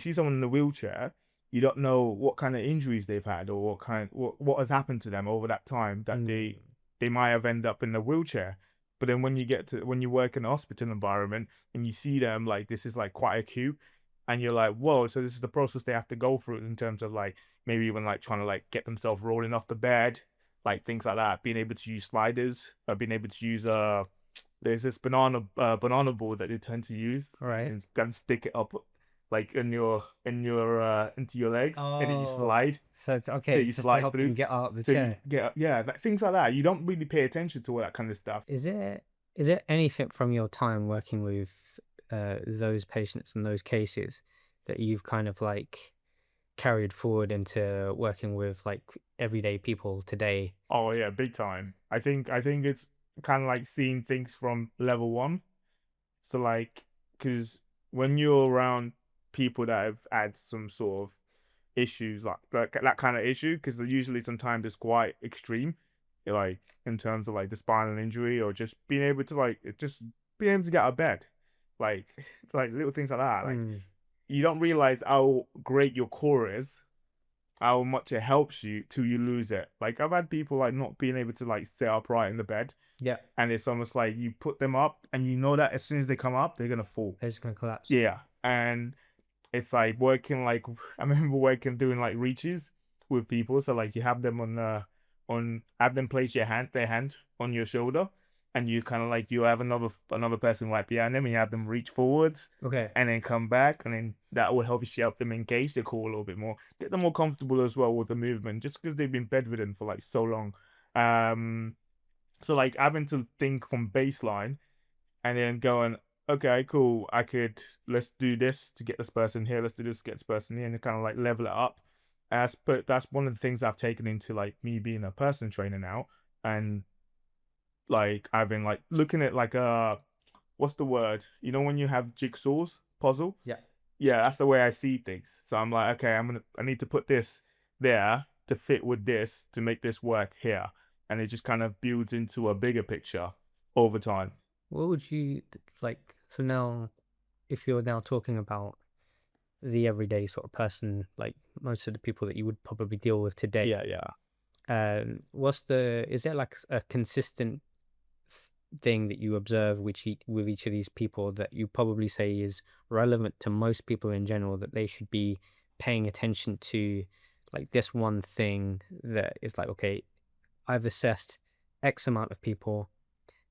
you see someone in a wheelchair, you don't know what kind of injuries they've had or what has happened to them over that time that they might have ended up in a wheelchair. But then when you work in a hospital environment and you see them, like, this is like quite acute, and you're like, whoa, so this is the process they have to go through in terms of like maybe even like trying to like get themselves rolling off the bed, like things like that, being able to use sliders, being able to use there's this banana ball that they tend to use, Right. and kind of stick it up like in your into your legs, and then you slide. So it's So okay, you just to slide help through. them get out of the So you chair. get, yeah, like things like that. You don't really pay attention to all that kind of stuff. Is there anything from your time working with those patients and those cases that you've kind of like carried forward into working with like everyday people today? Oh yeah, big time. I think it's kind of like seeing things from level one. So like, because when you're around people that have had some sort of issues, like that kind of issue, because they're usually sometimes it's quite extreme, like in terms of like the spinal injury or just being able to get out of bed, like like little things like that. Like, Mm. you don't realize how great your core is, how much it helps you till you lose it. Like, I've had people like not being able to like sit upright in the bed, Yeah, and it's almost like you put them up and you know that as soon as they come up they're gonna fall. they're just gonna collapse. Yeah. And it's like working like I remember working doing like reaches with people. So like you have them on have them place their hand on your shoulder, and you kind of like you have another person right behind them, and you have them reach forwards Okay. and then come back, and then that will obviously help them engage the core a little bit more, get them more comfortable as well with the movement, just because they've been bedridden for like so long. Um, so like having to think from baseline and then going, okay, cool, let's do this to get this person here, let's do this to get this person here, and kind of like level it up. But that's one of the things I've taken into like me being a personal trainer now, and like I've been like looking at like what's the word? You know, when you have jigsaws puzzle? Yeah. Yeah, that's the way I see things. So I'm like, okay, I need to put this there to fit with this to make this work here. And it just kind of builds into a bigger picture over time. What would you like? So now, if you're now talking about the everyday sort of person, like most of the people that you would probably deal with today, Yeah, yeah. is there like a consistent thing that you observe with each of these people that you probably say is relevant to most people in general, that they should be paying attention to, like this one thing that is like, okay, I've assessed X amount of people.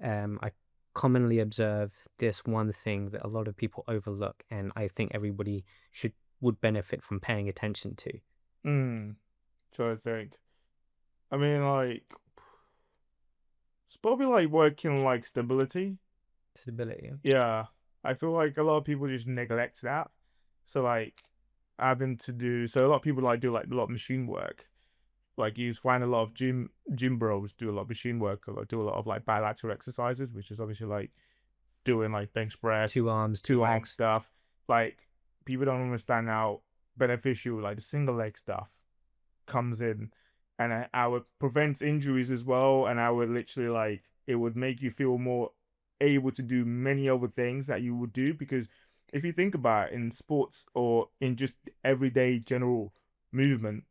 I commonly observe this one thing that a lot of people overlook, and I think everybody would benefit from paying attention to. Trying to think. I mean, like, it's probably like working like stability. Stability. Yeah. I feel like a lot of people just neglect that. So like so a lot of people like do like a lot of machine work. Like you find a lot of gym bros do a lot of machine work, or like, do a lot of like bilateral exercises, which is obviously like doing like bench press, Two arms, two two arm legs. stuff. Like, people don't understand how beneficial like the single leg stuff comes in, and how it prevents injuries as well, and how it literally like it would make you feel more able to do many other things that you would do. Because if you think about it, in sports or in just everyday general movement,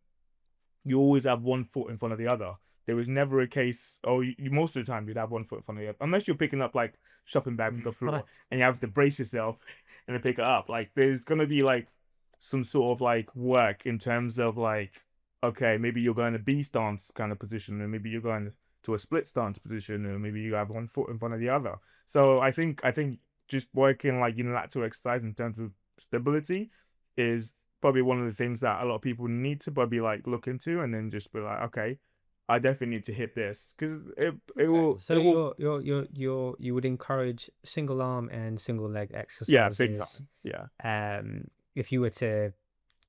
you always have one foot in front of the other. There was never a case, or most of the time you'd have one foot in front of the other, unless you're picking up like shopping bag from the floor and you have to brace yourself and then pick it up. Like, there's gonna be like some sort of like work in terms of like, okay, maybe you're going to B stance kind of position, and maybe you're going to a split stance position, or maybe you have one foot in front of the other. So I think just working like unilateral exercise in terms of stability is probably one of the things that a lot of people need to probably like look into, and then just be like, okay, I definitely need to hit this, because it Okay. will So it will you would encourage single arm and single leg yeah, big exercises. time, yeah. If you were to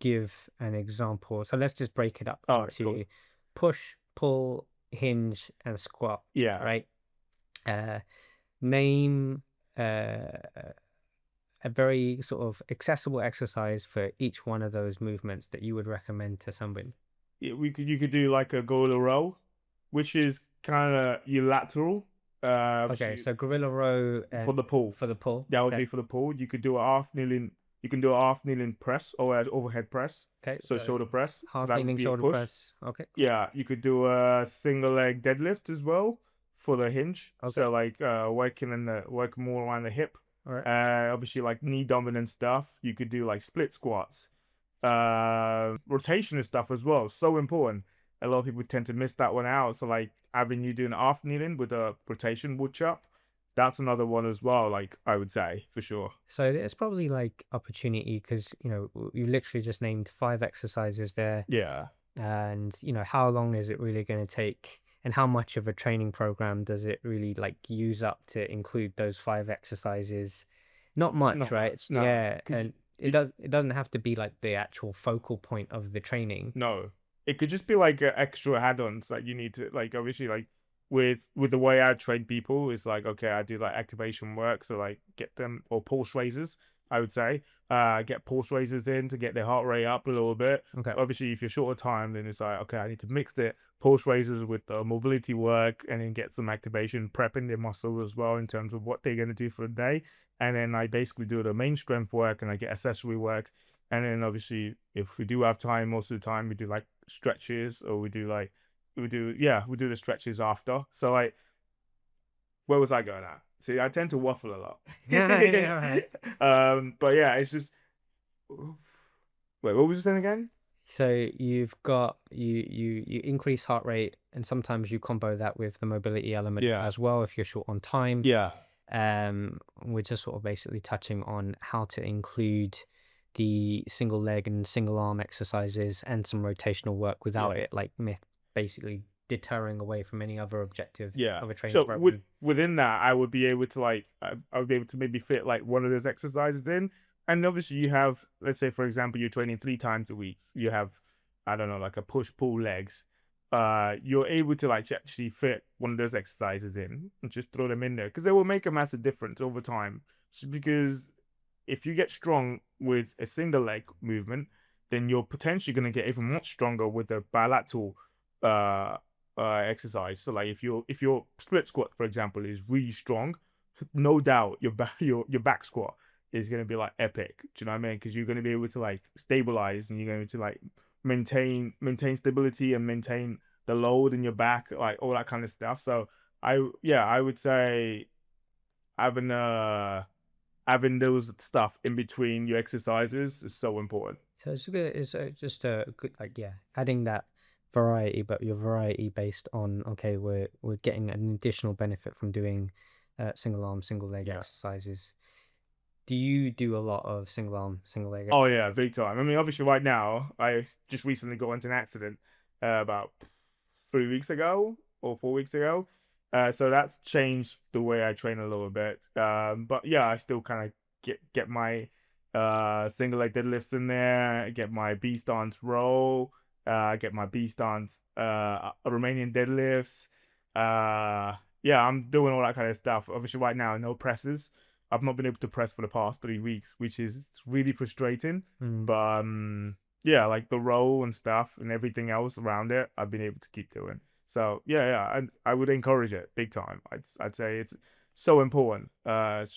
give an example, so let's just break it up All right, cool. into push, pull, hinge, and squat, Yeah. right? Uh, Name a very sort of accessible exercise for each one of those movements that you would recommend to somebody. You could do like a gorilla row, which is kind of unilateral. Okay, so gorilla row For the pull. for the pull. That would Okay. be for the pull. You could do a half kneeling. You can do a half kneeling press or an overhead press, Okay, so so shoulder press. So half that would kneeling be a shoulder push. press. Okay, Yeah, you could do a single leg deadlift as well for the hinge. okay, So like working more around the hip. all right. Obviously like knee dominant stuff. You could do like split squats, rotation and stuff as well. So important. A lot of people tend to miss that one out. So like having you doing half kneeling with a rotation wood chop, that's another one as well. Like I would say for sure. So it's probably like opportunity because you literally just named 5 exercises there, Yeah. and how long is it really going to take, and how much of a training program does it really like use up to include those 5 exercises? Not much, Not right? much. No. Yeah, 'Cause and you, it doesn't have to be like the actual focal point of the training. No, it could just be like extra add-ons that you need to like. Obviously, like with the way I train people, is like okay, I do like activation work, so like get them or pulse raisers. I would say, get pulse raisers in to get their heart rate up a little bit. Okay. Obviously, if you're short of time, then it's like okay, I need to mix the pulse raisers with the mobility work, and then get some activation, prepping their muscle as well in terms of what they're gonna do for the day. And then I basically do the main strength work, and I get accessory work, and then obviously, if we do have time, most of the time we do like stretches or we do the stretches after. So like, where was I going at? See, I tend to waffle a lot. Yeah, yeah, all right. But yeah, it's just wait, what was you saying again? So you've got you increase heart rate, and sometimes you combo that with the mobility element Yeah, as well if you're short on time. yeah, We're just sort of basically touching on how to include the single leg and single arm exercises and some rotational work without yeah. it like basically deterring away from any other objective Yeah. of a training So program. within that, I would be able to like I would be able to maybe fit like one of those exercises in. And obviously you have, let's say for example, you're training 3 times a week. You have, I don't know, like a push pull legs. You're able to like actually fit one of those exercises in and just throw them in there because they will make a massive difference over time. So because if you get strong with a single leg movement, then you're potentially going to get even much stronger with a bilateral uh exercise. So like if your split squat, for example, is really strong, no doubt your back your back squat is gonna be like epic. Do you know what I mean? Because you're gonna be able to like stabilize and you're going to like maintain stability and maintain the load in your back, like all that kind of stuff. So I would say having having those stuff in between your exercises is so important. So it's good. It's just a good like yeah, adding that variety, but your variety based on okay, we're getting an additional benefit from doing single arm, single leg Yeah. exercises. Do you do a lot of single arm, single leg Oh yeah, exercises? big time. I mean, obviously, right now I just recently got into an accident about 3 weeks ago or 4 weeks ago. So that's changed the way I train a little bit. But yeah, I still kind of get my single leg deadlifts in there, get my B stance row, get my B stance Romanian deadlifts. Yeah, I'm doing all that kind of stuff. Obviously, right now, no presses. I've not been able to press for the past 3 weeks, which is really frustrating. Mm. But yeah, like the roll and stuff and everything else around it, I've been able to keep doing. So yeah, I would encourage it big time. I'd say it's so important. It's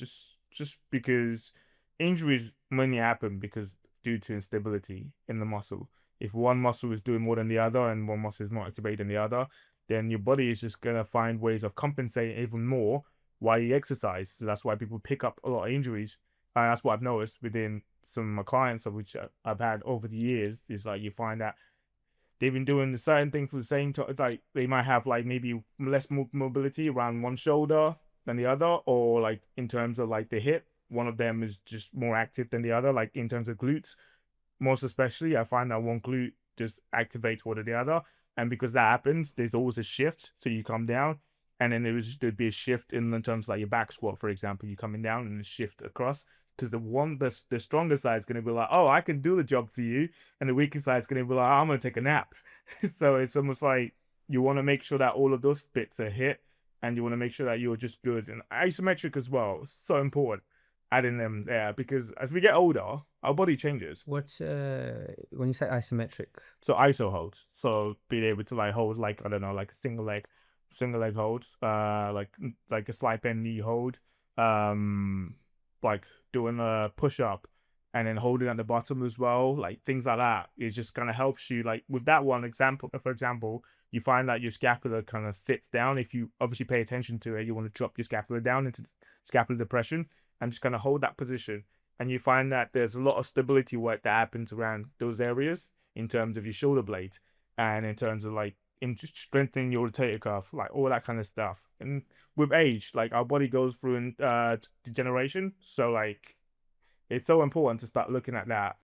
just because injuries mainly happen because due to instability in the muscle. If one muscle is doing more than the other and one muscle is more activated than the other, then your body is just gonna find ways of compensating even more while you exercise. So that's why people pick up a lot of injuries. And that's what I've noticed within some of my clients, of which I've had over the years, is like you find that they've been doing the certain thing for the same time. Like they might have like maybe less mobility around one shoulder than the other, or like in terms of like the hip, one of them is just more active than the other. Like in terms of glutes, most especially, I find that one glute just activates one or the other. And because that happens, there's always a shift. So you come down, and then there'd be a shift in terms of like your back squat, for example. You coming down and shift across because the stronger side is going to be like, oh, I can do the job for you, and the weaker side is going to be like, oh, I'm going to take a nap. So it's almost like you want to make sure that all of those bits are hit, and you want to make sure that you're just good. And isometric as well, so important adding them there because as we get older, our body changes. What's when you say isometric? So ISO holds. So being able to like hold like I don't know, like a single leg holds, like a slide bend knee hold, like doing a push up and then holding at the bottom as well, like things like that. It just kind of helps you. Like with that one example, for example, you find that your scapula kind of sits down. If you obviously pay attention to it, you want to drop your scapula down into scapular depression and just kind of hold that position. And you find that there's a lot of stability work that happens around those areas in terms of your shoulder blades and in terms of like in just strengthening your rotator cuff, like all that kind of stuff. And with age, like our body goes through degeneration, so like it's so important to start looking at that